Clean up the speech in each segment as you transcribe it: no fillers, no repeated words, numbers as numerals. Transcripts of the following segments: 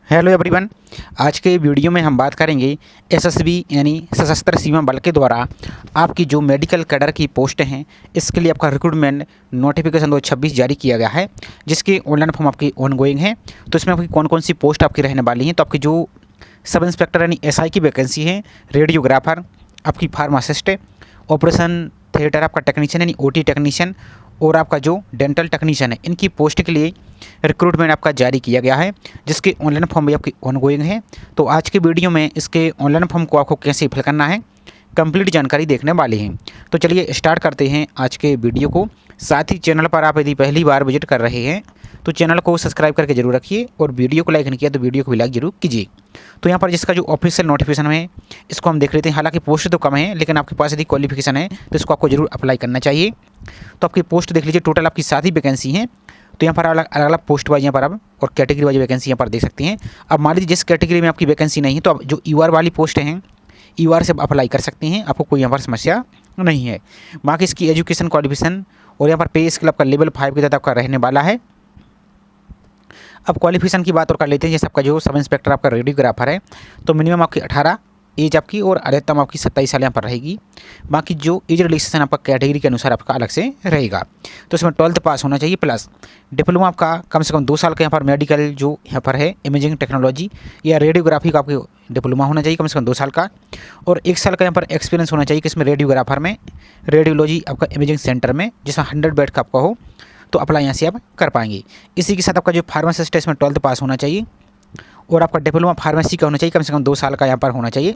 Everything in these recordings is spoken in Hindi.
Hello everyone. आज के वीडियो में हम बात करेंगे एसएसबी यानी सशस्त्र सीमा बल के द्वारा आपकी जो मेडिकल कैडर की पोस्ट हैं इसके लिए आपका रिक्रूटमेंट नोटिफिकेशन 2026 जारी किया गया है, जिसके ऑनलाइन फॉर्म आपकी ऑनगोइंग है। तो इसमें आपकी कौन कौन सी पोस्ट आपकी रहने वाली हैं। तो आपकी जो सब इंस्पेक्टर यानी एसआई की वैकेंसी है, रेडियोग्राफर, आपकी फार्मासिस्ट, ऑपरेशन थिएटर आपका टेक्नीशियन यानी ओटी टेक्नीशियन और आपका जो डेंटल टेक्नीशियन है, इनकी पोस्ट के लिए रिक्रूटमेंट आपका जारी किया गया है, जिसके ऑनलाइन फॉर्म भी आपकी ऑनगोइंग है। तो आज के वीडियो में इसके ऑनलाइन फॉर्म को आपको कैसे फिल करना है कंप्लीट जानकारी देखने वाली हैं। तो चलिए स्टार्ट करते हैं आज के वीडियो को। साथ ही चैनल पर आप यदि पहली बार विजिट कर रहे हैं तो चैनल को सब्सक्राइब करके जरूर रखिए और वीडियो को लाइक नहीं किया तो वीडियो को भी लाइक जरूर कीजिए। तो यहाँ पर जिसका जो ऑफिशियल नोटिफिकेशन है इसको हम देख लेते हैं। हालांकि पोस्ट तो कम है, लेकिन आपके पास यदि क्वालिफिकेशन है तो इसको आपको जरूर अप्लाई करना चाहिए। तो आपकी पोस्ट देख लीजिए, टोटल आपकी 7 ही वैकेंसी हैं। तो यहाँ पर अलग अलग पोस्ट वाइज यहाँ पर आप और कैटेगरी वाइज वैकेंसी यहाँ पर देख सकते हैं। अब मान लीजिए जिस कैटेगरी में आपकी वैकेंसी नहीं है तो अब जो यूआर वाली पोस्ट हैं यूआर से आप अप्लाई कर सकते हैं, आपको कोई यहाँ पर समस्या नहीं है। बाकी इसकी एजुकेशन क्वालिफिकेशन और यहाँ पर पे स्केल आपका लेवल 5 के तहत आपका रहने वाला है। अब क्वालिफिकेशन की बात और कर लेते हैं। जैसे आपका जो सब इंस्पेक्टर आपका रेडियोग्राफर है तो मिनिमम आपकी 18 एज आपकी और अधिकतम आपकी 27 साल यहाँ पर रहेगी। बाकी जो एज रिलेक्सेशन आपका कैटेगरी के अनुसार आपका अलग से रहेगा। तो इसमें 12th पास होना चाहिए प्लस डिप्लोमा आपका कम से कम 2 साल का यहाँ पर मेडिकल जो यहाँ पर है इमेजिंग टेक्नोलॉजी या रेडियोग्राफी का आपको डिप्लोमा होना चाहिए कम से कम 2 साल का, और 1 साल का यहाँ पर एक्सपीरियंस होना चाहिए कि इसमें रेडियोग्राफर में रेडियोलॉजी आपका इमेजिंग सेंटर में जिसमें 100 बेड का आपका हो तो अप्लाई यहाँ से आप कर पाएंगे। इसी के साथ आपका जो फार्मासिस्ट है इसमें 12th पास होना चाहिए और आपका डिप्लोमा फार्मेसी का होना चाहिए, कम से कम 2 साल का यहाँ पर होना चाहिए।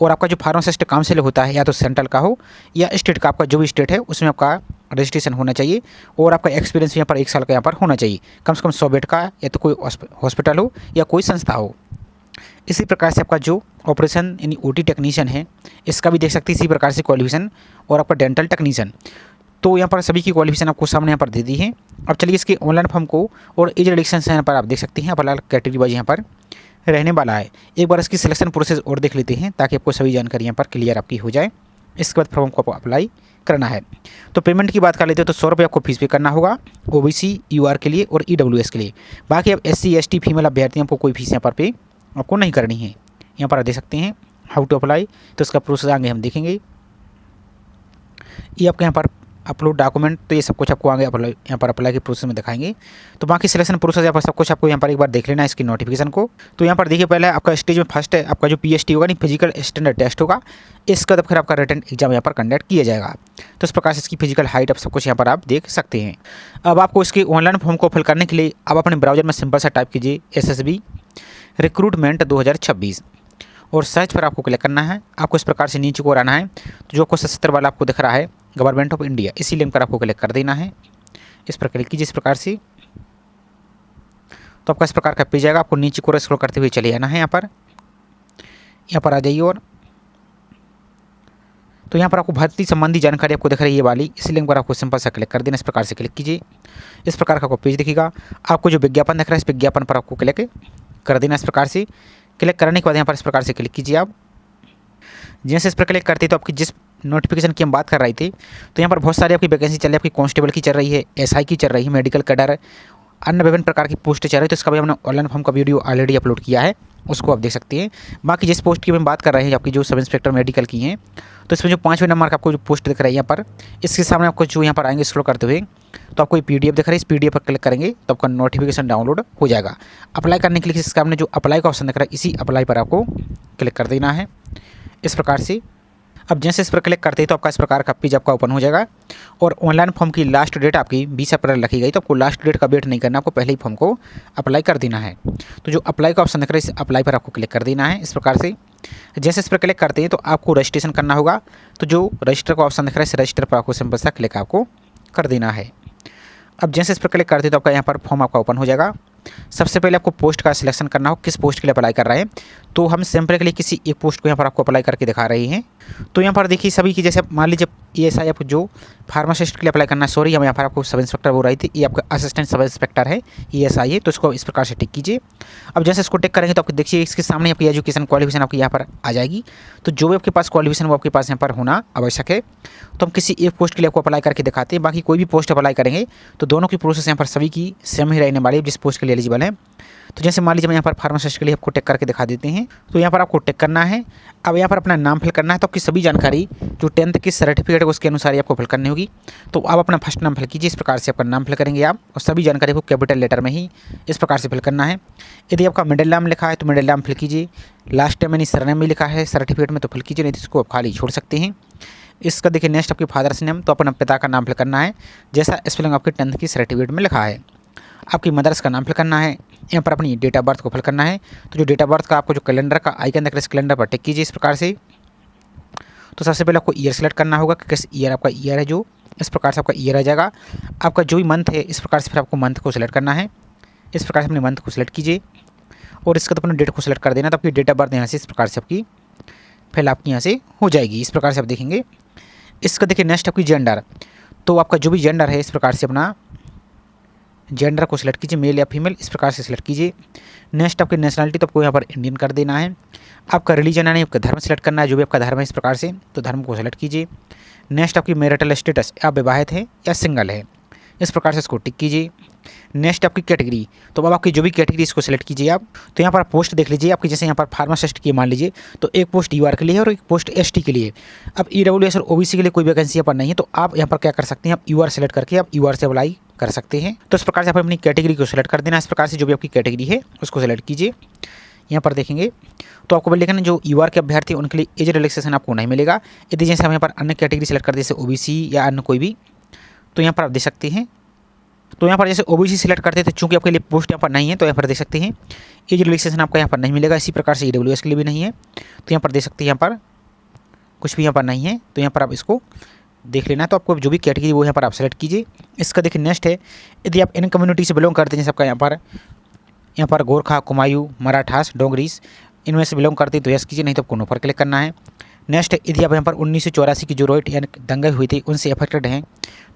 और आपका जो फार्मासिस्ट काउंसिल होता है या तो सेंट्रल का हो या स्टेट का, आपका जो भी स्टेट है उसमें आपका रजिस्ट्रेशन होना चाहिए और आपका एक्सपीरियंस यहाँ पर 1 साल का यहाँ पर होना चाहिए, कम से कम 100 बेड का, या तो कोई हॉस्पिटल हो या कोई संस्था हो। इसी प्रकार से आपका जो ऑपरेशन यानी ओटी टेक्नीशियन है इसका भी देख सकते हैं इसी प्रकार से क्वालिफिकेशन, और आपका डेंटल टेक्नीशियन। तो यहाँ पर सभी की क्वालिफिकेशन आपको सामने यहाँ पर दे दी है। अब चलिए इसके ऑनलाइन फॉर्म को और एज रिलेक्शन यहाँ पर आप देख सकते हैं, अलग अलग कैटेगरी वाइज यहाँ पर रहने वाला है। एक बार इसकी सिलेक्शन प्रोसेस और देख लेते हैं ताकि आपको सभी जानकारी यहाँ पर क्लियर आपकी हो जाए। इसके बाद फॉर्म को आपको अप्लाई करना है। तो पेमेंट की बात कर लेते हैं तो 100 रुपये आपको फीस पे करना होगा ओबीसी यूआर के लिए और ईडब्ल्यूएस के लिए। बाकी अब एससी एसटी फीमेल अभ्यर्थियों को कोई फीस यहाँ पर पे आपको नहीं करनी है। यहाँ पर आप देख सकते हैं हाउ टू अप्लाई, तो इसका प्रोसेस आगे हम देखेंगे। ये आपके यहाँ पर अपलोड डॉक्यूमेंट, तो ये सब कुछ आपको आगे अप्लाई यहाँ पर अप्लाई के प्रोसेस में दिखाएंगे। तो बाकी सिलेक्शन प्रोसेस यहाँ पर सब कुछ आपको यहाँ पर एक बार देख लेना है इसकी नोटिफिकेशन को। तो यहाँ पर देखिए पहले आपका स्टेज में फर्स्ट है आपका जो पीएसटी होगा नहीं फिजिकल स्टैंडर्ड टेस्ट होगा, इसके बाद फिर आपका रिटन एग्जाम यहाँ पर कंडक्ट किया जाएगा। तो इस प्रकार से इसकी फिजिकल हाइट आप सब कुछ यहाँ पर आप देख सकते हैं। अब आपको इसके ऑनलाइन फॉर्म को फिल करने के लिए आप अपने ब्राउजर में सिंपल सा टाइप कीजिए एसएसबी रिक्रूटमेंट 2026 और सर्च पर आपको क्लिक करना है। आपको इस प्रकार से नीचे को आना है, तो जो आपको 77 वाला आपको दिख रहा है गवर्नमेंट ऑफ इंडिया, इसी लिंक पर आपको क्लिक कर देना है। इस पर क्लिक कीजिए इस प्रकार से, तो आपका इस प्रकार का पेज आएगा। आपको नीचे को स्क्रॉल करते हुए चले आना है। यहाँ पर आ जाइए और तो यहाँ पर आपको भर्ती संबंधी जानकारी आपको दिख रही है ये वाली, इस लिंक पर आपको सिंपल सा क्लिक कर देना। इस प्रकार से क्लिक कीजिए, इस प्रकार का आपको पेज दिखेगा। आपको जो विज्ञापन दिख रहा है इस विज्ञापन पर आपको क्लिक कर देना। इस प्रकार से क्लिक करने के बाद यहाँ पर इस प्रकार से क्लिक कीजिए। आप जैसे इस पर क्लिक करते तो आपकी जिस नोटिफिकेशन की हम बात कर रहे थे तो यहाँ पर बहुत सारी आपकी वैकेंसी चल रही है। आपकी कांस्टेबल की चल रही है, एसआई की चल रही है, मेडिकल कैडर, अन्य विभिन्न प्रकार की पोस्ट चल रही है। तो इसका भी हमने ऑनलाइन फॉर्म का वीडियो ऑलरेडी अपलोड किया है, उसको आप देख सकते हैं। बाकी जिस पोस्ट की हम बात कर रहे हैं आपकी जो सब इंस्पेक्टर मेडिकल की हैं, तो इसमें जो 5वें नंबर का आपको जो पोस्ट दिख रहा है यहाँ पर, इसके सामने आपको जो यहाँ पर आएंगे स्क्रॉल करते हुए तो आपको पीडीएफ दिख रहा है। इस पीडीएफ पर क्लिक करेंगे तो आपका नोटिफिकेशन डाउनलोड हो जाएगा। अप्लाई करने के लिए इसके सामने जो अप्लाई का ऑप्शन दिख रहा है इसी अप्लाई पर आपको क्लिक कर देना है इस प्रकार से। अब जैसे इस पर क्लिक करते हैं तो आपका इस प्रकार का पेज आपका ओपन हो जाएगा और ऑनलाइन फॉर्म की लास्ट डेट आपकी 20 अप्रैल रखी गई। तो आपको लास्ट डेट का वेट नहीं करना, आपको पहले ही फॉर्म को अप्लाई कर देना है। तो जो अप्लाई का ऑप्शन दिख रहा है इस अप्लाई पर आपको क्लिक कर देना है इस प्रकार से। जैसे इस पर क्लिक करते हैं तो आपको रजिस्ट्रेशन करना होगा। तो जो रजिस्टर का ऑप्शन दिख रहा है इस रजिस्टर पर आपको सिंपल सा क्लिक आपको कर देना है। अब जैसे इस पर क्लिक करते हैं तो आपका यहाँ पर फॉर्म आपका ओपन हो जाएगा। सबसे पहले आपको पोस्ट का सिलेक्शन करना हो, किस पोस्ट के लिए अप्लाई कर रहे हैं। तो हम सिंपल के लिए किसी एक पोस्ट को यहाँ पर आपको अप्लाई करके दिखा रहे हैं। तो यहाँ पर देखिए सभी की जैसे मान लीजिए ESI आपको जो फार्मासिस्ट के लिए अप्लाई करना है, सॉरी हम यहाँ पर आपको सब इंस्पेक्टर बोल रही थी, ये आपका असिस्टेंट सब इंस्पेक्टर है, ESI है, तो इसको इस प्रकार से टिक कीजिए। अब जैसे इसको टिक करेंगे तो आपको देखिए इसके सामने आपकी एजुकेशन क्वालिफिकेशन आपकी यहाँ पर आ जाएगी। तो जो भी आपके पास क्वालिफिकेशन वो आपके पास यहाँ पर होना आवश्यक है। तो हम किसी एक पोस्ट के लिए आपको अप्लाई करके दिखाते हैं, बाकी कोई भी पोस्ट अप्लाई करेंगे तो दोनों की प्रोसेस यहाँ पर सभी की सेम ही रहने वाली है जिस पोस्ट के लिए एलिजिबल है। तो जैसे मान लीजिए मैं यहाँ पर फार्मासिस्ट के लिए आपको टिक करके दिखा देते हैं। तो यहाँ पर आपको टिक करना है। अब यहाँ पर अपना नाम फिल करना है। तो आपकी सभी जानकारी जो 10th की सर्टिफिकेट है उसके अनुसार ही आपको फिल करनी होगी। तो आप अपना फर्स्ट नाम फिल कीजिए, इस प्रकार से आपका नाम फिल करेंगे आप, और सभी जानकारी को कैपिटल लेटर में ही इस प्रकार से फिल करना है। यदि आपका मिडिल नाम लिखा है तो मिडिल नाम फिल कीजिए। लास्ट टाइम यानी सरनेम में लिखा है सर्टिफिकेट में तो फिल कीजिए, नहीं तो इसको आप खाली छोड़ सकते हैं। इसका देखिए नेक्स्ट आपके फादर्स नेम, तो अपना पिता का नाम फिल करना है जैसा स्पेलिंग आपके 10th की सर्टिफिकेट में लिखा है। आपकी मदर्स का नाम फिल करना है। यहाँ पर अपनी डेट ऑफ बर्थ को फिल करना है। तो जो डेट ऑफ बर्थ का आपको जो कैलेंडर का आइकन दिख रहा है इस कैलेंडर पर टिक कीजिए इस प्रकार से। तो सबसे पहले आपको ईयर सेलेक्ट करना होगा कि किस ईयर आपका ईयर है, जो इस प्रकार से आपका ईयर आ जाएगा। आपका जो भी मंथ है इस प्रकार से फिर आपको मंथ को सिलेक्ट करना है। इस प्रकार से अपने मंथ को सिलेक्ट कीजिए और इसका तो अपने डेट को सिलेक्ट कर देना। तो आपकी डेट ऑफ बर्थ यहाँ से इस प्रकार से आपकी फिल आपकी यहाँ से हो जाएगी। इस प्रकार से आप देखेंगे। इसका देखिए नेक्स्ट आपकी जेंडर, तो आपका जो भी जेंडर है इस प्रकार से अपना जेंडर को सिलेक्ट कीजिए, मेल या फीमेल इस प्रकार से सिलेक्ट कीजिए। नेक्स्ट आपकी नेशनलिटी, तो आपको यहाँ पर इंडियन कर देना है। आपका रिलीजन यानी आपका धर्म सेलेक्ट करना है, जो भी आपका धर्म है इस प्रकार से, तो धर्म को सिलेक्ट कीजिए। नेक्स्ट आपकी मैरिटल स्टेटस, आप विवाहित है या सिंगल है, इस प्रकार से इसको टिक कीजिए। नेक्स्ट आपकी कैटेगरी, तो अब आपकी जो भी कैटेगरी इसको सिलेक्ट कीजिए आप। तो यहाँ पर पोस्ट देख लीजिए आपकी, जैसे यहाँ पर फार्मासिस्ट की मान लीजिए तो एक पोस्ट UR के लिए है और एक पोस्ट ST के लिए। अब EWS और OBC के लिए कोई वैकेंसी यहाँ पर नहीं है, तो आप यहाँ पर क्या कर सकते हैं, आप UR सेलेक्ट करके आप UR से अप्लाई कर सकते हैं। तो इस प्रकार से आप अपनी कैटेगरी को सिलेक्ट कर देना। इस प्रकार से जो भी आपकी कैटेगरी है उसको सिलेक्ट कीजिए। यहाँ पर देखेंगे तो आपको लेकिन जो UR के अभ्यर्थी उनके लिए एज रिलैक्सेशन आपको नहीं मिलेगा। यदि जैसे हम यहाँ पर अन्य कैटेगरी सेलेक्ट कर दे जैसे OBC या अन्य कोई भी, तो यहाँ पर आप देख सकते हैं। तो यहाँ पर जैसे OBC सेलेक्ट करते थे, चूँकि आपके लिए पोस्ट यहाँ पर नहीं है तो यहाँ पर देख सकते हैं एज रिलैक्सेशन आपका यहाँ पर नहीं मिलेगा। इसी प्रकार से EWS के लिए भी नहीं है, तो यहाँ पर देख सकते हैं यहाँ पर कुछ भी यहाँ पर नहीं है। तो यहाँ पर आप इसको देख लेना। तो आपको जो भी कैटेगरी वो यहाँ पर आप सेलेक्ट कीजिए। इसका देखिए नेक्स्ट है, यदि आप इन कम्युनिटी से बिलोंग करते हैं, जैसे आपका यहाँ पर गोरखा, कुमायूं, मराठास, डोगरीस इनमें से बिलोंग करते हैं तो यस कीजिए, नहीं तो आपको नो पर क्लिक करना है। नेक्स्ट यदि आप यहाँ पर 1984 की जो रोहित यानी दंगे हुई थी उनसे अफेक्टेड हैं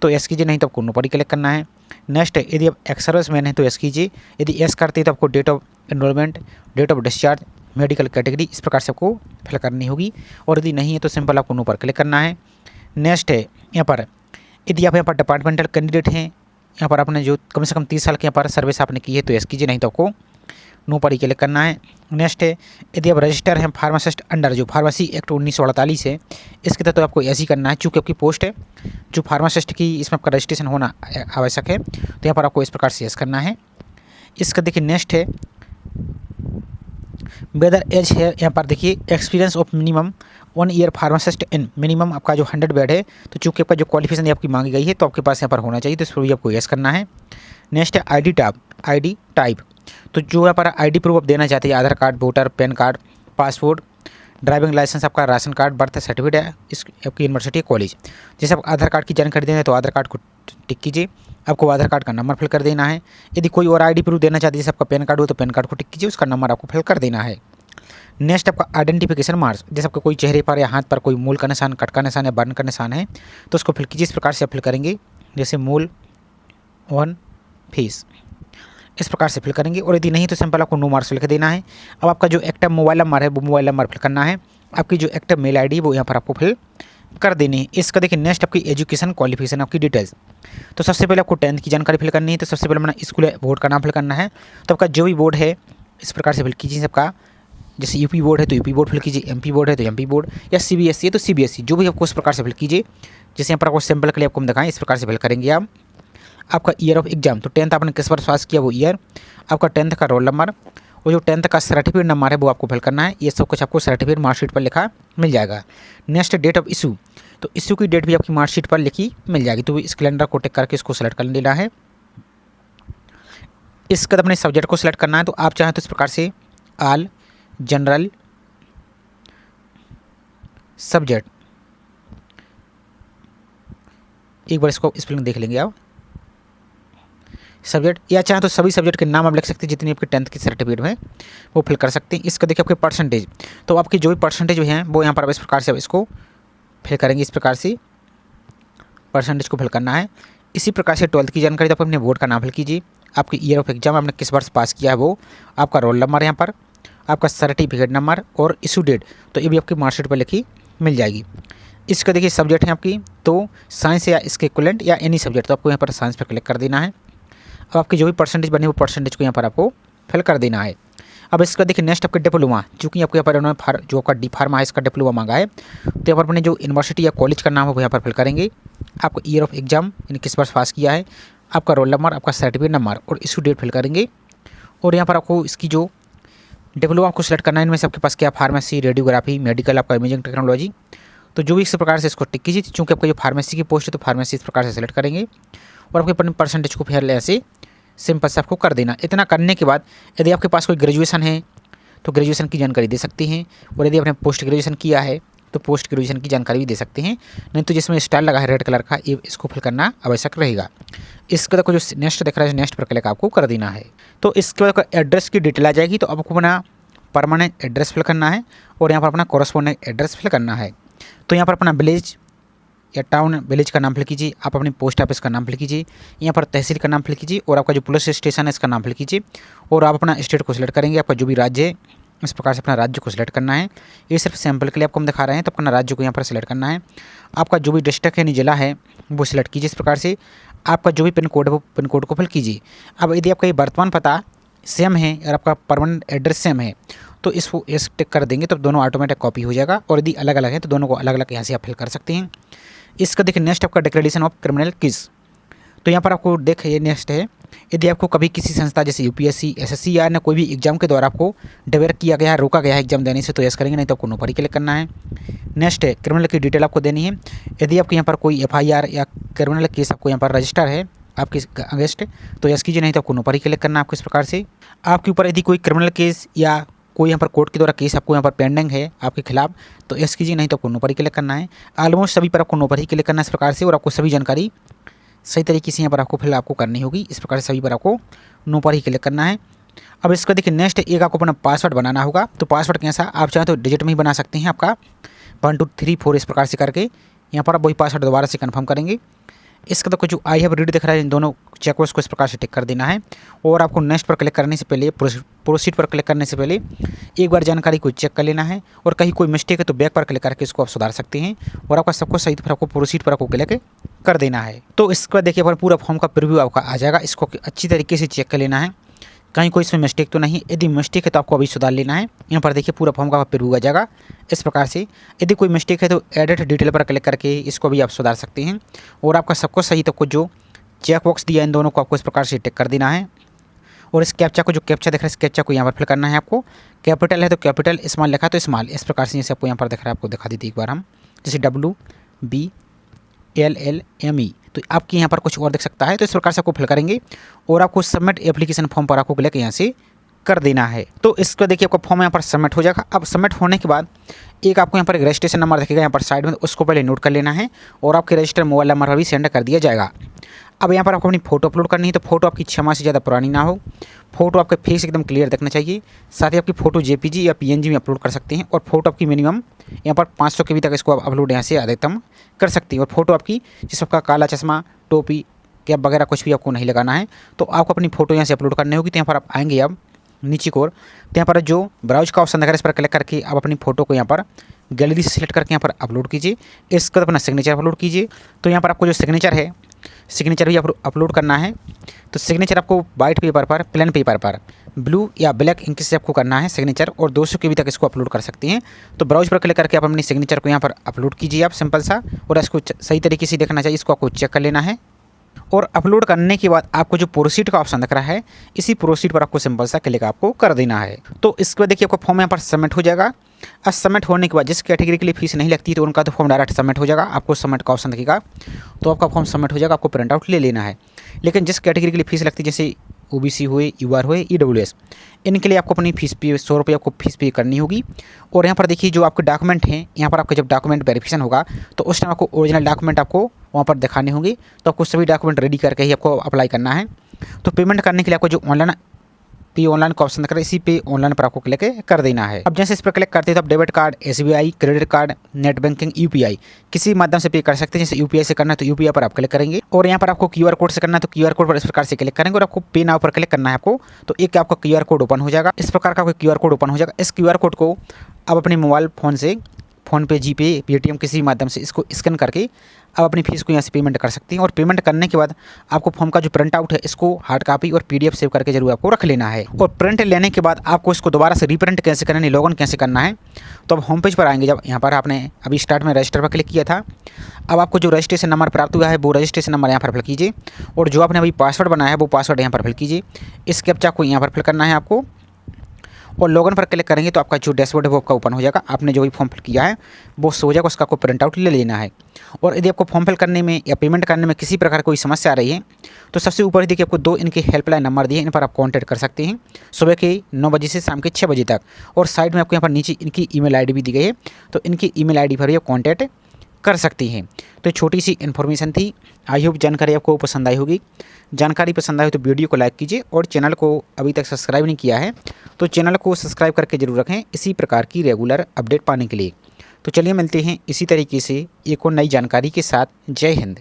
तो यस कीजिए, नहीं तो आपको नो पर ही क्लिक करना है। नेक्स्ट यदि आप एक्स सर्विस मैन हैं तो यस कीजिए। यदि यस करते हैं तो आपको date of enrolment, date of discharge, medical category इस प्रकार से आपको फिल करनी होगी। और यदि नहीं है तो सिंपल आपको नो पर क्लिक करना है। नेक्स्ट है यहाँ पर यदि आप यहाँ पर डिपार्टमेंटल कैंडिडेट हैं, यहाँ पर आपने जो कम से कम 30 साल के यहाँ पर सर्विस आपने की है तो यस कीजिए, नहीं तो आपको नो पर ही क्लिक करना है। नेक्स्ट है यदि आप रजिस्टर हैं फार्मासिस्ट अंडर जो फार्मेसी एक्ट 1948 है इसके तहत तो आपको ऐसे ही करना है, चूँकि आपकी पोस्ट है जो फार्मासिस्ट की इसमें आपका रजिस्ट्रेशन होना आवश्यक है। तो यहाँ पर आपको इस प्रकार से यस करना है। इसका देखिए नेक्स्ट है वेदर एज है, यहाँ पर देखिए experience of minimum 1 year pharmacist in minimum आपका जो 100 बेड है, तो चूँकि आपका जो क्वालिफिकेशन आपकी मांगी गई है तो आपके पास यहाँ पर होना चाहिए, तो इस पर भी आपको यस करना है। नेक्स्ट है ID टाइप, तो जो यहाँ पर ID प्रूफ आप देना चाहते हैं, Aadhaar card, voter, PAN card, passport, driving licence, आपका राशन कार्ड, बर्थ सर्टिफिकेट है, इस आपकी यूनिवर्सिटी कॉलेज। जैसे आप आधार कार्ड की जानकारी देना है तो आधार कार्ड को टिक कीजिए। आपको आधार कार्ड का नंबर फिल कर देना है। यदि कोई और ID प्रूफ देना चाहते हैं, जैसे आपका पैन कार्ड हो तो पैन कार्ड को टिक कीजिए, उसका नंबर आपको फिल कर देना है। नेक्स्ट आपका आइडेंटिफिकेशन मार्क्स, जैसे आपका कोई चेहरे पर या हाथ पर कोई मूल का निशान, कट का निशान या बर्न का निशान है तो उसको फिल कीजिए। इस प्रकार से आप फिल करेंगे, जैसे मूल ऑन फेस इस प्रकार से फिल करेंगे। और यदि नहीं तो सिंपल आपको नो मार्क्स लिख देना है। अब आपका जो एक्टिव मोबाइल नंबर है वो मोबाइल नंबर फिल करना है। आपकी जो एक्टिव मेल ID वो यहाँ पर आपको फिल कर देनी है। इसका देखिए नेक्स्ट आपकी एजुकेशन क्वालिफिकेशन आपकी डिटेल्स, तो सबसे पहले आपको 10th की जानकारी फिल करनी है। तो सबसे पहले अपना स्कूल बोर्ड का नाम फिल करना है। तो आपका जो भी बोर्ड है इस प्रकार से फिल कीजिए। सबका जैसे UP बोर्ड है तो UP बोर्ड फिल कीजिए, MP बोर्ड है तो MP बोर्ड, या CBSE है तो CBSE, जो भी आपको इस प्रकार से फिल कीजिए। जैसे यहाँ पर आपको सैम्पल के लिए आपको हम दिखाएं, इस प्रकार से फिल करेंगे आप। आपका ईयर ऑफ एग्जाम, तो 10th आपने किस वर्ष पास किया वो ईयर, आपका 10th का रोल नंबर और जो 10th का सर्टिफिकेट नंबर है वो आपको फिल करना है। ये सब कुछ आपको सर्टिफिकेट मार्कशीट पर लिखा मिल जाएगा। नेक्स्ट डेट ऑफ इशू, तो इशू की डेट भी आपकी मार्कशीट पर लिखी मिल जाएगी। तो इस कैलेंडर को टिक करके इसको सेलेक्ट कर लेना है। इसके बाद अपने सब्जेक्ट को सिलेक्ट करना है। तो आप चाहें तो इस प्रकार से ऑल जनरल सब्जेक्ट, एक बार इसको स्पेलिंग देख लेंगे आप सब्जेक्ट, या चाहे तो सभी सब्जेक्ट के नाम आप लिख सकते हैं जितनी आपके 10th की सर्टिफिकेट में वो फिल कर सकते हैं। इसका देखिए आपके परसेंटेज, तो आपकी जो भी परसेंटेज हैं वो यहाँ पर आप इस प्रकार से आप इसको फिल करेंगे। इस प्रकार से परसेंटेज को फिल करना है। इसी प्रकार से 12th की जानकारी, तो आप अपने बोर्ड का नाम फिल कीजिए, आपकी ईयर ऑफ एग्जाम, आपने किस वर्ष पास किया है वो, आपका रोल नंबर यहाँ पर, आपका सर्टिफिकेट नंबर और इशू डेट, तो ये भी आपकी मार्कशीट पर लिखी मिल जाएगी। इसका देखिए सब्जेक्ट है आपकी, तो साइंस या इसके इक्विवेलेंट या एनी सब्जेक्ट, तो आपको यहाँ पर साइंस पर क्लिक कर देना है। अब आपकी जो भी परसेंटेज बने वो परसेंटेज को यहाँ पर आपको फिल कर देना है। अब इसका देखिए नेक्स्ट आपके डिप्लोमा, चूँकि आपको यहाँ पर उन्होंने जो आपका डी फार्मा है इसका डिप्लोमा मांगा है, तो यहाँ पर अपने जो यूनिवर्सिटी या कॉलेज का नाम है वो यहाँ पर फिल करेंगे, आपका ईयर ऑफ एग्जाम यानी किस वर्ष पास किया है, आपका रोल नंबर, आपका सर्टिफिकेट नंबर और इशू डेट फिल करेंगे। और यहाँ पर आपको इसकी जो डिप्लोमा आपको सेलेक्ट करना है, इनमें से आपके पास क्या फार्मेसी, रेडियोग्राफी, मेडिकल, आपका इमेजिंग टेक्नोलॉजी, तो जो भी इस प्रकार से इसको टिक कीजिए। चूँकि आपका जो फार्मेसी की पोस्ट है तो फार्मेसी इस प्रकार से सेलेक्ट करेंगे और आपके अपने परसेंटेज को फिर ऐसे सिंपल से आपको कर देना। इतना करने के बाद यदि आपके पास कोई ग्रेजुएशन है तो ग्रेजुएशन की जानकारी दे सकते हैं, और यदि आपने पोस्ट ग्रेजुएशन किया है तो पोस्ट ग्रेजुएशन की जानकारी भी दे सकते हैं। नहीं तो जिसमें स्टाइल लगा है रेड कलर का, ये इसको फिल करना आवश्यक रहेगा। इसके बाद जो नेक्स्ट दिख रहा है नेक्स्ट पर क्लिक आपको कर देना है। तो इसके बाद एड्रेस की डिटेल आ जाएगी, तो आपको अपना परमानेंट एड्रेस फिल करना है और यहाँ पर अपना कॉरस्पॉन्डेंट एड्रेस फिल करना है। तो यहाँ पर अपना विलेज या टाउन, विलेज का नाम फिल कीजिए, आप अपने पोस्ट ऑफिस का नाम फिल कीजिए, यहाँ पर तहसील का नाम फिल कीजिए और आपका जो पुलिस स्टेशन है इसका नाम फिल कीजिए, और आप अपना स्टेट को सिलेक्ट करेंगे, आपका जो भी राज्य है इस प्रकार से अपना राज्य को सिलेक्ट करना है। ये सिर्फ सैंपल के लिए आपको हम दिखा रहे हैं, तो अपना राज्य को यहाँ पर सिलेक्ट करना है। आपका जो भी डिस्ट्रिक्ट यानी जिला है वो सिलेक्ट कीजिए। इस प्रकार से आपका जो भी पिन कोड है वो पिन कोड को फिल कीजिए। अब यदि आपका ये वर्तमान पता सेम है और आपका परमानेंट एड्रेस सेम है तो इसको इस टिक कर देंगे, तो दोनों ऑटोमेटिक कॉपी हो जाएगा, और यदि अलग अलग है तो दोनों को अलग अलग यहाँ से आप फिल कर सकते हैं। इसका देखिए नेक्स्ट आपका डिक्लेरेशन ऑफ क्रिमिनल केस, तो यहाँ पर आपको देखिए नेक्स्ट है, यदि आपको कभी किसी संस्था जैसे यूपीएससी, एसएससी या अन्य कोई भी एग्जाम के द्वारा आपको डिवेयर किया गया है, रोका गया है एग्जाम देने से, तो यस करेंगे, नहीं तो आपको नो पर ही क्लिक करना है। नेक्स्ट है क्रिमिनल की डिटेल आपको देनी है। यदि आपके यहाँ पर कोई एफआईआर या क्रिमिनल केस आपको यहाँ पर रजिस्टर है आपके अगेंस्ट, तो यस कीजिए, नहीं तो आपको नो पर ही क्लिक करना है। आपको इस प्रकार से आपके ऊपर यदि कोई क्रिमिनल केस या कोई यहाँ पर कोर्ट के द्वारा केस आपको यहाँ पर पेंडिंग है आपके खिलाफ, तो यस कीजिए, नहीं तो आपको नो पर ही क्लिक करना है। ऑलमोस्ट सभी पर आपको नो पर ही क्लिक करना है इस प्रकार से, और आपको सभी जानकारी सही तरीके से यहाँ पर आपको फिल आपको करनी होगी। इस प्रकार से सभी पर आपको नो पर ही क्लिक करना है। अब इसका देखिए नेक्स्ट एक आपको अपना पासवर्ड बनाना होगा। तो पासवर्ड कैसा, आप चाहें तो डिजिट में ही बना सकते हैं, आपका 1 2 3 4 इस प्रकार से करके यहाँ पर आप वही पासवर्ड दोबारा से कन्फर्म करेंगे। इसका तो जो आई हैव रीड दिख रहा है इन दोनों चेक को इस प्रकार से टिक कर देना है। और आपको नेक्स्ट पर क्लिक करने से पहले, प्रोसीड पर क्लिक करने से पहले एक बार जानकारी को चेक कर लेना है, और कहीं कोई मिस्टेक है तो बैक पर क्लिक करके इसको आप सुधार सकते हैं, और आपका सब कुछ सही तो फिर आपको प्रोसीड पर आपको क्लिक कर देना है। तो इसके बाद देखिए पूरा फॉर्म का प्रीव्यू आपका आ जाएगा, इसको अच्छी तरीके से चेक कर लेना है कहीं कोई इसमें मिस्टेक तो नहीं। यदि मिस्टेक है तो आपको अभी सुधार लेना है। यहाँ पर देखिए पूरा फॉर्म का प्रीव्यू आ जाएगा इस प्रकार से। यदि कोई मिस्टेक है तो एडिट डिटेल पर क्लिक करके इसको भी आप सुधार सकते हैं, और आपका सब कुछ सही तो कुछ जो चेक बॉक्स दिया इन दोनों को आपको इस प्रकार से टिक कर देना है। और इस कैप्चा को जो कैप्चा दिख रहा है इस कैप्चा को यहाँ पर फिल करना है आपको। कैपिटल है तो कैपिटल, स्मॉल लिखा तो स्मॉल, इस प्रकार से जैसे आपको यहाँ पर दिख रहा है, आपको दिखा देते एक बार हम, जैसे WBLLME, तो आपके यहाँ पर कुछ और दिख सकता है, तो इस प्रकार से आपको फिल करेंगे और आपको सबमिट एप्लीकेशन फॉर्म पर आपको क्लिक यहाँ से कर देना है। तो इसको देखिए आपका फॉर्म यहाँ पर सबमिट हो जाएगा। अब सबमिट होने के बाद एक आपको यहाँ पर रजिस्ट्रेशन नंबर दिखेगा यहाँ पर साइड में, उसको पहले नोट कर लेना है और आपके रजिस्टर मोबाइल नंबर पर भी सेंड कर दिया जाएगा। अब यहाँ पर आपको अपनी फ़ोटो अपलोड करनी है, तो फोटो आपकी 6 माह से ज़्यादा पुरानी ना हो, फोटो आपका फेस एकदम क्लियर दिखना चाहिए, साथ ही आपकी फ़ोटो JPG या PNG में अपलोड कर सकते हैं, और फोटो आपकी मिनिमम यहाँ पर 500 KB तक इसको आप अपलोड यहाँ से अधिकतम कर सकती हैं। और फोटो आपकी जिस आपका काला चश्मा, टोपी, कैप वगैरह कुछ भी आपको नहीं लगाना है, तो आपको अपनी फ़ोटो यहाँ से अपलोड करनी होगी। तो यहाँ पर आप आएंगे अब नीचे की ओर, तो यहाँ पर जो ब्राउज का ऑप्शन दिख रहा है इस पर क्लिक करके आप अपनी फ़ोटो को यहाँ पर गैलरी से सिलेक्ट करके यहाँ पर अपलोड कीजिए। इसके बाद अपना सिग्नेचर अपलोड कीजिए। तो यहाँ पर आपको जो सिग्नेचर है, सिग्नेचर भी अपलोड करना है। तो सिग्नेचर आपको वाइट पेपर पर, प्लेन पेपर पर ब्लू या ब्लैक इंक से आपको करना है सिग्नेचर, और 200 KB तक इसको अपलोड कर सकते हैं। तो ब्राउज पर क्लिक करके आप अपनी सिग्नेचर को यहाँ पर अपलोड कीजिए आप सिंपल सा, और इसको सही तरीके से देखना चाहिए, इसको आपको चेक कर लेना है। और अपलोड करने के बाद आपको जो प्रोसीड का ऑप्शन दिख रहा है, इसी प्रोसीड पर आपको सिंपल सा क्लिक आपको कर देना है। तो इसके बाद देखिए आपका फॉर्म यहाँ पर सबमिट हो जाएगा। अब सबमिट होने के बाद जिस कैटेगरी के लिए फीस नहीं लगती तो उनका तो फॉर्म डायरेक्ट सबमिट हो जाएगा, आपको सबमिट का ऑप्शन दिखेगा, तो आपका फॉर्म सबमिट हो जाएगा, आपको प्रिंट आउट ले लेना है। लेकिन जिस कैटेगरी के लिए फीस लगती है, जैसे OBC हुए, UR हुए, EWS, इनके लिए आपको अपनी फीस पे 100 रुपये आपको फीस पे करनी होगी। और यहाँ पर देखिए जो आपके डॉक्यूमेंट हैं, यहाँ पर आपका जब डॉक्यूमेंट वेरिफिकेशन होगा तो उस टाइम आपको ओरिजिनल डॉक्यूमेंट आपको वहाँ पर दिखाने होंगे, तो आपको सभी डॉक्यूमेंट रेडी करके ही आपको अप्लाई करना है। तो पेमेंट करने के लिए आपको जो ऑनलाइन पे ऑनलाइन को ऑप्शन करें, इसी पे ऑनलाइन पर आपको क्लिक कर देना है। अब जैसे इस पर क्लिक करते हैं तो आप debit card, SBI, credit card, net banking, UPI किसी माध्यम से पे कर सकते हैं। जैसे UPI से करना है तो UPI पर आप क्लिक करेंगे और यहाँ पर आपको QR कोड से करना है तो QR कोड पर इस प्रकार से क्लिक करेंगे और आपको पे नाउ पर क्लिक करना है आपको, तो एक आपका QR कोड ओपन हो जाएगा। इस प्रकार का आपका QR कोड ओपन हो जाएगा। इस QR कोड को आप अपने मोबाइल फ़ोन से, फ़ोनपे, GPay, Paytm किसी माध्यम से इसको स्कैन करके आप अपनी फीस को यहाँ से पेमेंट कर सकती हैं। और पेमेंट करने के बाद आपको फॉर्म का जो प्रिंट आउट है इसको हार्ड कॉपी और PDF सेव करके जरूर आपको रख लेना है। और प्रिंट लेने के बाद आपको इसको दोबारा से रीप्रिंट कैसे करना है, लॉगिन कैसे करना है, तो अब होम पेज पर आएंगे। जब यहाँ पर आपने अभी स्टार्ट में रजिस्टर पर क्लिक किया था, अब आपको जो रजिस्ट्रेशन नंबर प्राप्त हुआ है वो रजिस्ट्रेशन नंबर यहाँ पर फिल कीजिए और जो आपने अभी पासवर्ड बनाया है वो पासवर्ड यहाँ पर फिल कीजिए। इस कैप्चा को यहाँ पर फिल करना है आपको और लॉगिन पर क्लिक करेंगे तो आपका जो डैशबोर्ड है वो आपका ओपन हो जाएगा। आपने जो भी फॉर्म फिल किया है वो सो जाएगा, उसका आपको प्रिंट आउट ले लेना है। और यदि आपको फॉर्म फिल करने में या पेमेंट करने में किसी प्रकार कोई समस्या आ रही है तो सबसे ऊपर देखिए आपको 2 इनके हेल्पलाइन नंबर दिए, इन पर आप कॉन्टैक्ट कर सकते हैं सुबह के 9 बजे से शाम के 6 बजे तक। और साइड में आपको यहाँ पर नीचे इनकी ईमेल ID भी दी गई है, तो इनकी ईमेल ID पर भी आप कॉन्टैक्ट कर सकती हैं। तो छोटी सी इन्फॉर्मेशन थी, आई होप जानकारी आपको पसंद आई होगी। जानकारी पसंद आई तो वीडियो को लाइक कीजिए और चैनल को अभी तक सब्सक्राइब नहीं किया है तो चैनल को सब्सक्राइब करके जरूर रखें इसी प्रकार की रेगुलर अपडेट पाने के लिए। तो चलिए मिलते हैं इसी तरीके से एक और नई जानकारी के साथ। जय हिंद।